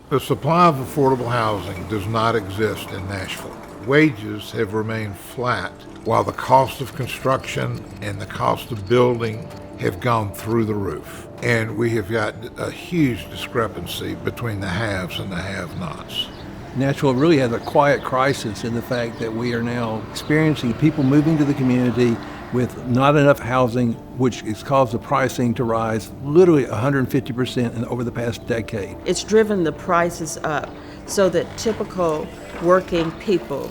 The supply of affordable housing does not exist in Nashville. Wages have remained flat while the cost of construction and the cost of building have gone through the roof. And we have got a huge discrepancy between the haves and the have-nots. Nashville really has a quiet crisis in the fact that we are now experiencing people moving to the community with not enough housing, which has caused the pricing to rise literally 150% over the past decade. It's driven the prices up so that typical working people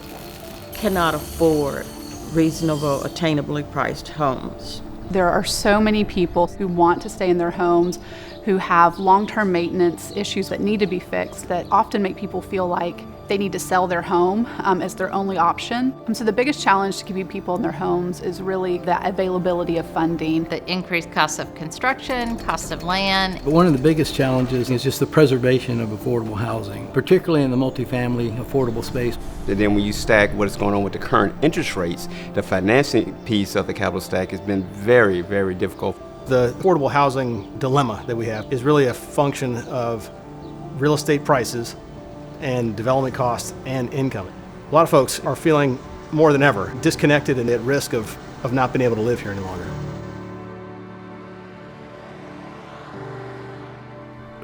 cannot afford reasonable, attainably priced homes. There are so many people who want to stay in their homes, who have long-term maintenance issues that need to be fixed, that often make people feel like they need to sell their home as their only option. So the biggest challenge to keeping people in their homes is really the availability of funding. The increased cost of construction, cost of land. But one of the biggest challenges is just the preservation of affordable housing, particularly in the multifamily affordable space. And then when you stack what is going on with the current interest rates, the financing piece of the capital stack has been very, very difficult. The affordable housing dilemma that we have is really a function of real estate prices and development costs and income. A lot of folks are feeling more than ever disconnected and at risk of not being able to live here any longer.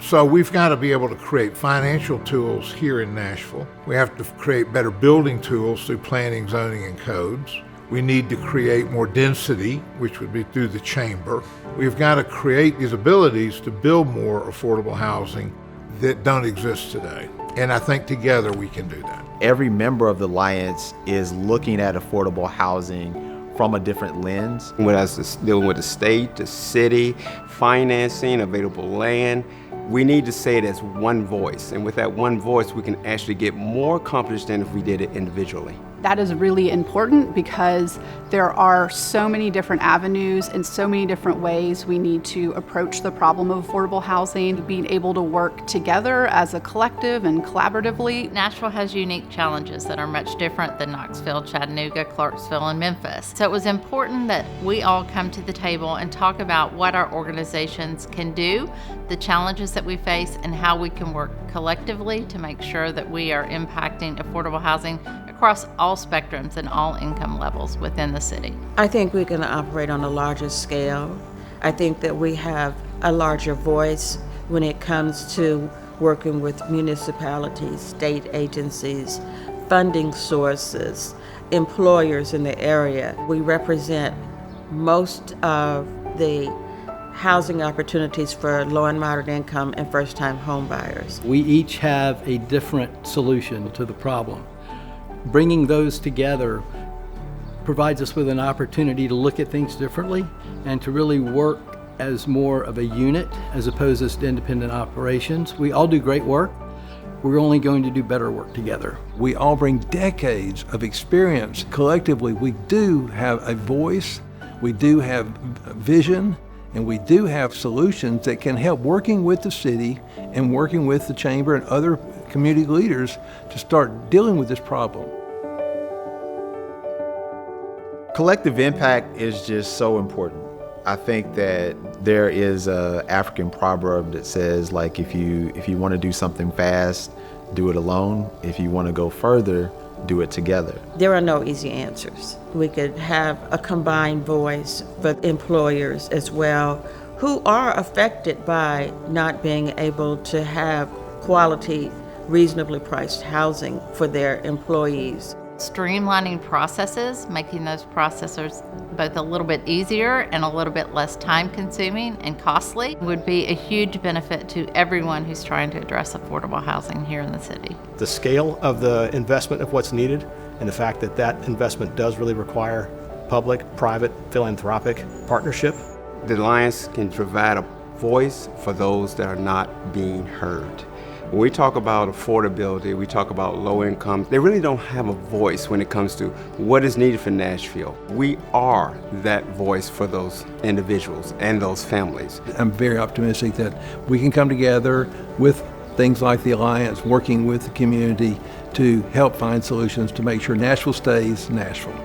So we've got to be able to create financial tools here in Nashville. We have to create better building tools through planning, zoning, and codes. We need to create more density, which would be through the chamber. We've got to create these abilities to build more affordable housing that don't exist today. And I think together we can do that. Every member of the Alliance is looking at affordable housing from a different lens. Whether it's dealing with the state, the city, financing, available land, we need to say it as one voice. And with that one voice, we can actually get more accomplished than if we did it individually. That is really important because there are so many different avenues and so many different ways we need to approach the problem of affordable housing, being able to work together as a collective and collaboratively. Nashville has unique challenges that are much different than Knoxville, Chattanooga, Clarksville, and Memphis. So it was important that we all come to the table and talk about what our organizations can do, the challenges that we face, and how we can work collectively to make sure that we are impacting affordable housing across all spectrums and all income levels within the city. I think we can operate on a larger scale. I think that we have a larger voice when it comes to working with municipalities, state agencies, funding sources, employers in the area. We represent most of the housing opportunities for low and moderate income and first-time home buyers. We each have a different solution to the problem. Bringing those together provides us with an opportunity to look at things differently and to really work as more of a unit as opposed to independent operations. We all do great work. We're only going to do better work together. We all bring decades of experience. Collectively, we do have a voice, we do have vision, and we do have solutions that can help working with the city and working with the chamber and other community leaders to start dealing with this problem. Collective impact is just so important. I think that there is an African proverb that says, like, if you want to do something fast, do it alone. If you want to go further, do it together. There are no easy answers. We could have a combined voice for employers as well, who are affected by not being able to have quality, reasonably priced housing for their employees. Streamlining processes, making those processes both a little bit easier and a little bit less time-consuming and costly would be a huge benefit to everyone who's trying to address affordable housing here in the city. The scale of the investment of what's needed and the fact that that investment does really require public, private, philanthropic partnership. The Alliance can provide a voice for those that are not being heard. When we talk about affordability, we talk about low income, they really don't have a voice when it comes to what is needed for Nashville. We are that voice for those individuals and those families. I'm very optimistic that we can come together with things like the Alliance, working with the community to help find solutions to make sure Nashville stays Nashville.